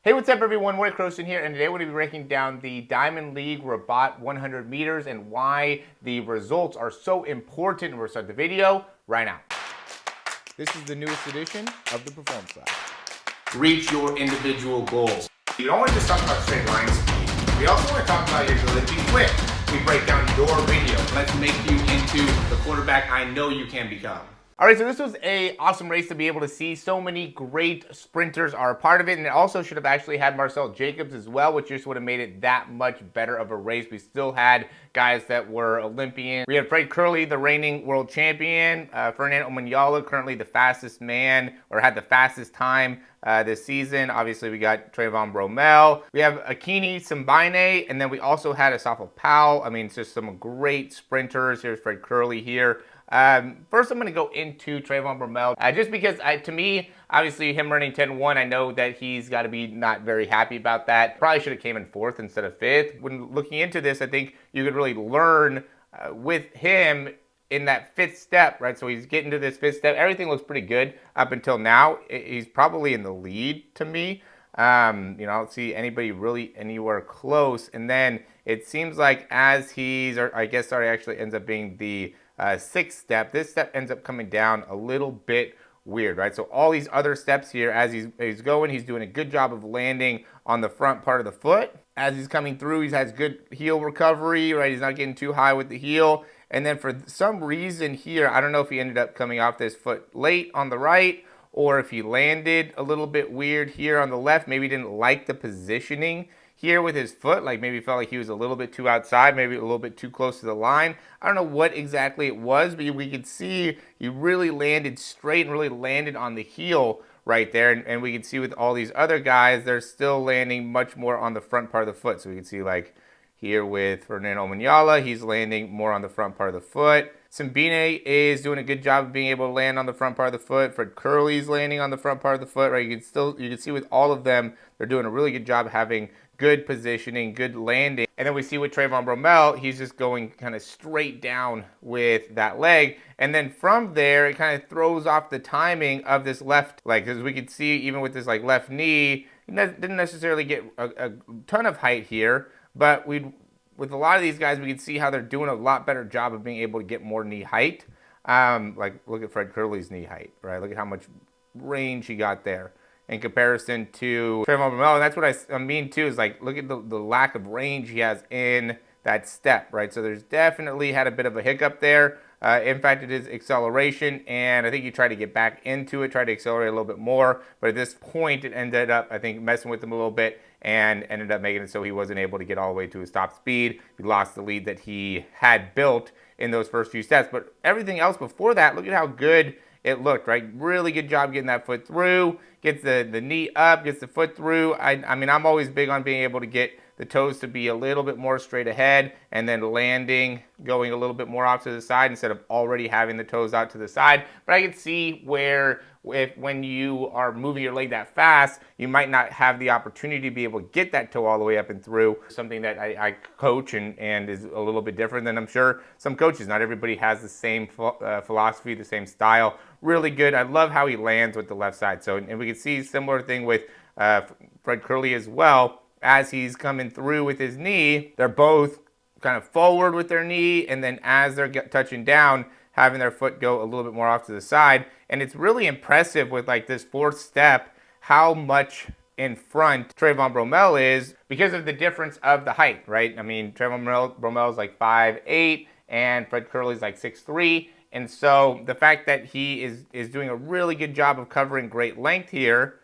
Hey, what's up everyone? Morey Croson here, and today we're going to be breaking down the Diamond League Rabat 100 meters and why the results are so important. We're going to start the video right now. This is the newest edition of the Performance Lab. Reach your individual goals. You don't want to just talk about straight line speed. We also want to talk about your ability to be quick. We break down your video. Let's make you into the quarterback I know you can become. All right, so this was an awesome race to be able to see. So many great sprinters are a part of it, and it also should have actually had Marcel Jacobs as well, which just would have made it that much better of a race. We still had guys that were Olympians. We had Fred Kerley, the reigning world champion. Fernando Omanyala, currently the fastest man, or had the fastest time this season. Obviously, we got Trayvon Bromell. We have Akini Simbine, and then we also had Asafo Powell. I mean, it's just some great sprinters. Here's Fred Kerley here. First, I'm going to go into Trayvon Bromell, just because to me, obviously him running 10-1, I know that he's got to be not very happy about that. Probably should have came in 4th instead of 5th. When looking into this, I think you could really learn with him in that 5th step, right? So he's getting to this 5th step. Everything looks pretty good up until now. He's probably in the lead to me. I don't see anybody really anywhere close. And then it seems like as actually ends up being the 6th step, this step ends up coming down a little bit weird, right? So all these other steps here, as he's going, he's doing a good job of landing on the front part of the foot. As he's coming through, he has good heel recovery, right? He's not getting too high with the heel. And then for some reason here, I don't know if he ended up coming off this foot late on the right, or if he landed a little bit weird here on the left. Maybe he didn't like the positioning here with his foot, like maybe felt like he was a little bit too outside, maybe a little bit too close to the line. I don't know what exactly it was, but we could see he really landed straight and really landed on the heel right there. And we can see with all these other guys, they're still landing much more on the front part of the foot. So we can see like here with Fernando Omanyala, he's landing more on the front part of the foot. Simbine is doing a good job of being able to land on the front part of the foot. Fred Kerley's landing on the front part of the foot, right? You can see with all of them, they're doing a really good job of having good positioning, good landing. And then we see with Trayvon Bromell, he's just going kind of straight down with that leg. And then from there, it kind of throws off the timing of this left leg. Because we could see even with this like left knee, he didn't necessarily get a ton of height here. But with a lot of these guys, we can see how they're doing a lot better job of being able to get more knee height. Like look at Fred Kerley's knee height, right? Look at how much range he got there in comparison to Trayvon Bromell. And that's what I mean too, is like, look at the lack of range he has in that step, right? So there's definitely had a bit of a hiccup there. In fact, it is acceleration, and I think he tried to get back into it, tried to accelerate a little bit more, but at this point, it ended up, I think, messing with him a little bit and ended up making it so he wasn't able to get all the way to his top speed. He lost the lead that he had built in those first few steps, but everything else before that, look at how good it looked, right? Really good job getting that foot through, gets the knee up, gets the foot through. I mean, I'm always big on being able to get the toes to be a little bit more straight ahead and then landing, going a little bit more off to the side instead of already having the toes out to the side. But I can see where when you are moving your leg that fast, you might not have the opportunity to be able to get that toe all the way up and through. Something that I coach and is a little bit different than I'm sure some coaches. Not everybody has the same philosophy, the same style. Really good. I love how he lands with the left side. So, and we can see similar thing with Fred Kerley as well. As he's coming through with his knee, they're both kind of forward with their knee, and then as they're touching down, having their foot go a little bit more off to the side. And it's really impressive with like this 4th step, how much in front Trayvon Bromell is because of the difference of the height, right? I mean, Trayvon Bromell is like 5'8", and Fred Kerley is like 6'3". And so the fact that he is doing a really good job of covering great length here,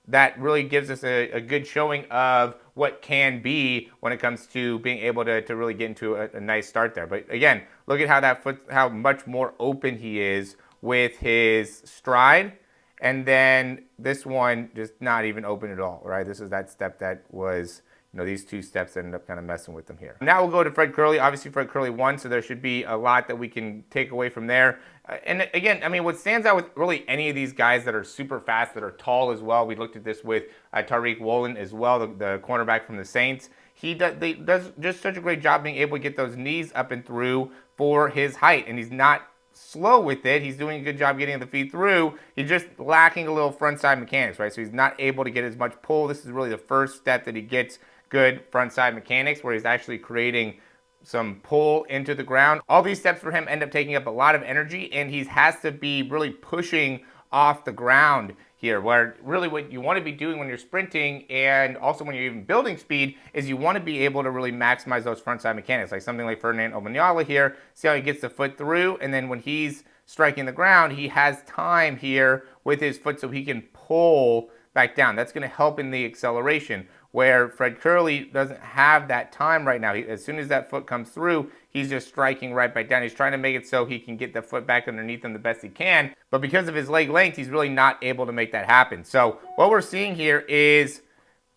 that really gives us a good showing of what can be when it comes to being able to really get into a nice start there. But again, look at how that foot, how much more open he is with his stride. And then this one just not even open at all, right? This is that step that was, these 2 steps ended up kind of messing with them here. Now we'll go to Fred Kerley. Obviously, Fred Kerley won, so there should be a lot that we can take away from there. And again, I mean, what stands out with really any of these guys that are super fast, that are tall as well, we looked at this with Tariq Woolen as well, the cornerback from the Saints. He does just such a great job being able to get those knees up and through for his height, and he's not slow with it. He's doing a good job getting the feet through. He's just lacking a little front side mechanics, right? So he's not able to get as much pull. This is really the first step that he gets good front side mechanics, where he's actually creating some pull into the ground. All these steps for him end up taking up a lot of energy, and he has to be really pushing off the ground here, where really what you want to be doing when you're sprinting and also when you're even building speed is you want to be able to really maximize those front side mechanics, like something like Fernando Omanyala here. See how he gets the foot through, and then when he's striking the ground, he has time here with his foot so he can pull back down. That's going to help in the acceleration, where Fred Kerley doesn't have that time right now. As soon as that foot comes through, he's just striking right back down. He's trying to make it so he can get the foot back underneath him the best he can, but because of his leg length, he's really not able to make that happen. So what we're seeing here is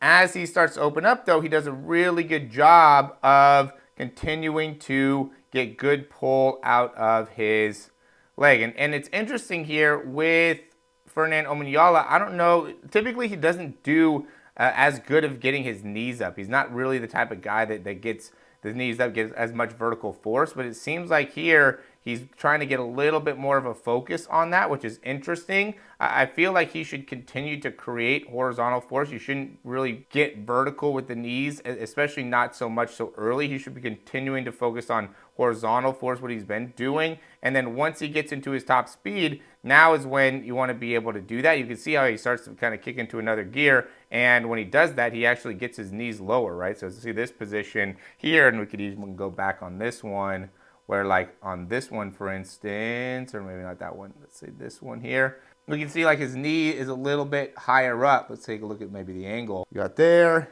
as he starts to open up, though, he does a really good job of continuing to get good pull out of his leg. And it's interesting here with Fernando Omanyala. I don't know, typically he doesn't do as good of getting his knees up. He's not really the type of guy that gets the knees up, gets as much vertical force, but it seems like here he's trying to get a little bit more of a focus on that, which is interesting. I feel like he should continue to create horizontal force. You shouldn't really get vertical with the knees, especially not so much so early. He should be continuing to focus on horizontal force, what he's been doing. And then once he gets into his top speed, now is when you want to be able to do that. You can see how he starts to kind of kick into another gear. And when he does that, he actually gets his knees lower, right? So see this position here, and we could even go back on this one, where like on this one, for instance, or maybe not that one, let's say this one here, we can see like his knee is a little bit higher up. Let's take a look at maybe the angle you got there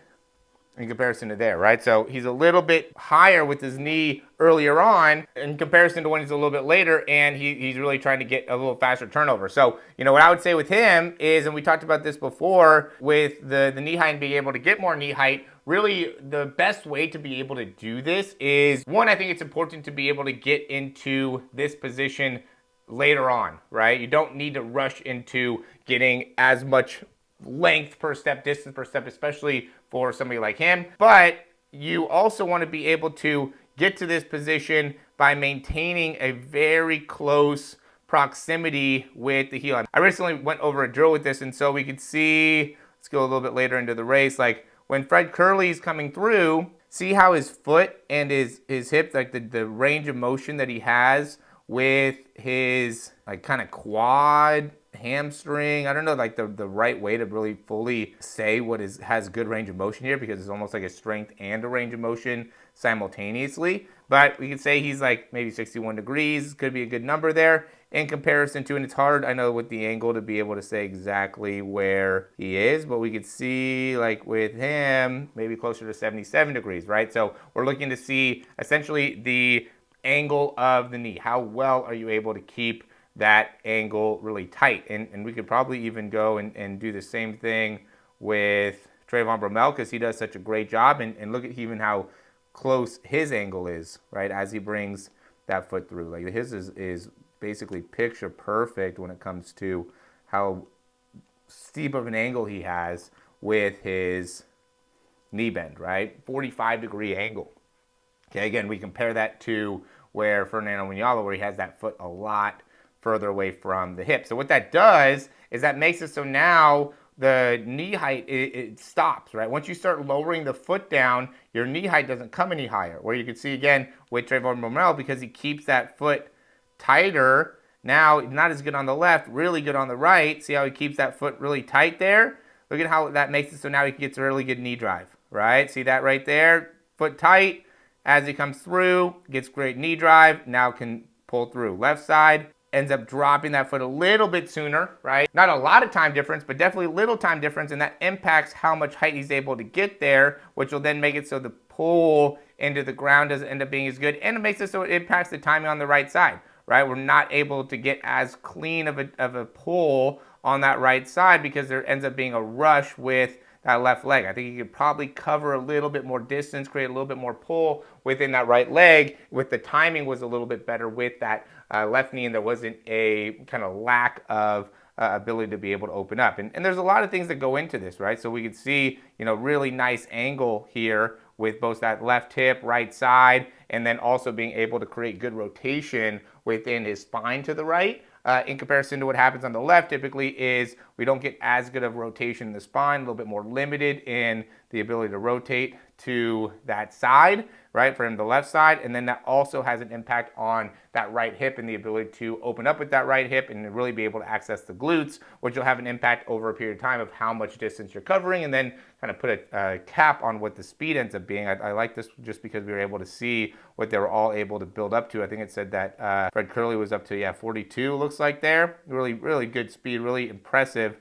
in comparison to there, right? So he's a little bit higher with his knee earlier on in comparison to when he's a little bit later, and he's really trying to get a little faster turnover. So, you know, what I would say with him is, and we talked about this before, with the knee height and being able to get more knee height, really the best way to be able to do this is, one, I think it's important to be able to get into this position later on, right? You don't need to rush into getting as much length per step, distance per step, especially for somebody like him. But you also want to be able to get to this position by maintaining a very close proximity with the heel. I recently went over a drill with this, and so we could see, let's go a little bit later into the race, like when Fred Kerley's coming through, see how his foot and his hip, like the range of motion that he has with his like kind of quad, hamstring. I don't know like the right way to really fully say what has good range of motion here, because it's almost like a strength and a range of motion simultaneously. But we could say he's like maybe 61 degrees, could be a good number there in comparison to, and it's hard, I know, with the angle to be able to say exactly where he is, but we could see like with him, maybe closer to 77 degrees, right? So we're looking to see essentially the angle of the knee. How well are you able to keep that angle really tight? And we could probably even go and do the same thing with Trayvon Bromell, because he does such a great job. And look at even how close his angle is, right, as he brings that foot through. Like his is basically picture perfect when it comes to how steep of an angle he has with his knee bend, right? 45-degree angle. Okay, again, we compare that to where Fernando Omanyala, where he has that foot a lot further away from the hip. So what that does is that makes it so now the knee height, it stops, right? Once you start lowering the foot down, your knee height doesn't come any higher. Where you can see again with Trayvon Bromell, because he keeps that foot tighter, now not as good on the left, really good on the right. See how he keeps that foot really tight there? Look at how that makes it so now he gets a really good knee drive, right? See that right there? Foot tight. As he comes through, gets great knee drive, now can pull through. Left side, ends up dropping that foot a little bit sooner, right? Not a lot of time difference, but definitely a little time difference, and that impacts how much height he's able to get there, which will then make it so the pull into the ground doesn't end up being as good, and it makes it so it impacts the timing on the right side, right? We're not able to get as clean of a pull on that right side because there ends up being a rush with that left leg. I think you could probably cover a little bit more distance, create a little bit more pull within that right leg. With the timing was a little bit better with that left knee, and there wasn't a kind of lack of ability to be able to open up. And there's a lot of things that go into this, right? So we could see, you know, really nice angle here with both that left hip, right side, and then also being able to create good rotation within his spine to the right. In comparison to what happens on the left, typically is we don't get as good of rotation in the spine, a little bit more limited in the ability to rotate to that side, right, from the left side. And then that also has an impact on that right hip and the ability to open up with that right hip and really be able to access the glutes, which will have an impact over a period of time of how much distance you're covering, and then kind of put a cap on what the speed ends up being. I like this just because we were able to see what they were all able to build up to. I think it said that Fred Kerley was up to, 42, looks like there. Really, really good speed, really impressive.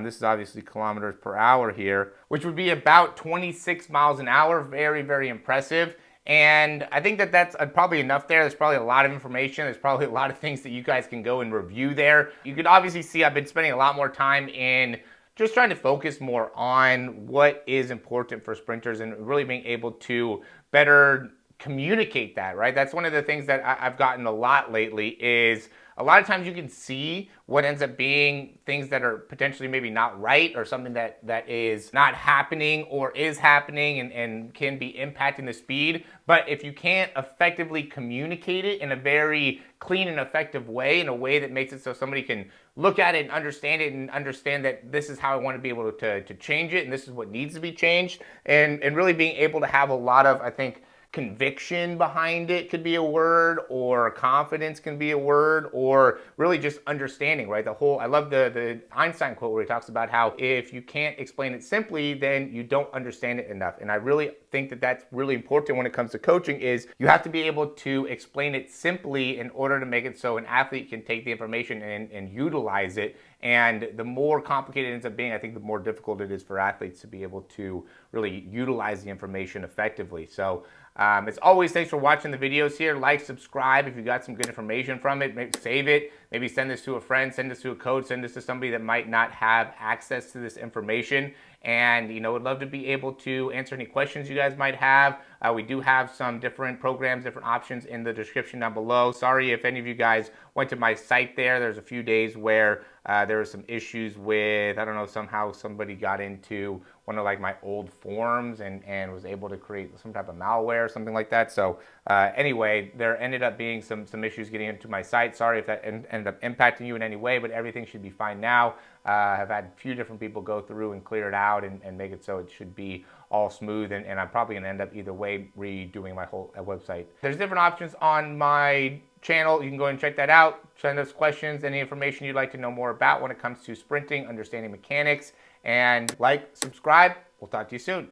This is obviously kilometers per hour here, which would be about 26 miles an hour. Very, very impressive. And I think that that's probably enough there. There's probably a lot of information. There's probably a lot of things that you guys can go and review there. You could obviously see I've been spending a lot more time in just trying to focus more on what is important for sprinters and really being able to better communicate that, right? That's one of the things that I've gotten a lot lately is a lot of times you can see what ends up being things that are potentially maybe not right or something that is not happening or is happening and can be impacting the speed. But if you can't effectively communicate it in a very clean and effective way, in a way that makes it so somebody can look at it and understand that this is how I want to be able to change it and this is what needs to be changed, and really being able to have a lot of, I think, conviction behind it could be a word, or confidence can be a word, or really just understanding, right? I love the Einstein quote where he talks about how if you can't explain it simply, then you don't understand it enough. And I really think that that's really important when it comes to coaching, is you have to be able to explain it simply in order to make it so an athlete can take the information and utilize it. And the more complicated it ends up being, I think the more difficult it is for athletes to be able to really utilize the information effectively. So as always, thanks for watching the videos here. Like, subscribe if you got some good information from it. Maybe save it. Maybe send this to a friend, send this to a coach, send this to somebody that might not have access to this information. And, would love to be able to answer any questions you guys might have. We do have some different programs, different options in the description down below. Sorry if any of you guys went to my site there. There's a few days where there were some issues with, I don't know, somehow somebody got into one of like my old forms and was able to create some type of malware or something like that. So anyway, there ended up being some issues getting into my site. Sorry if that ended up impacting you in any way, but everything should be fine now. I've had a few different people go through and clear it out and make it so it should be all smooth, and I'm probably going to end up either way redoing my whole website. There's different options on my channel. You can go and check that out. Send us questions, any information you'd like to know more about when it comes to sprinting, understanding mechanics, and like, subscribe. We'll talk to you soon.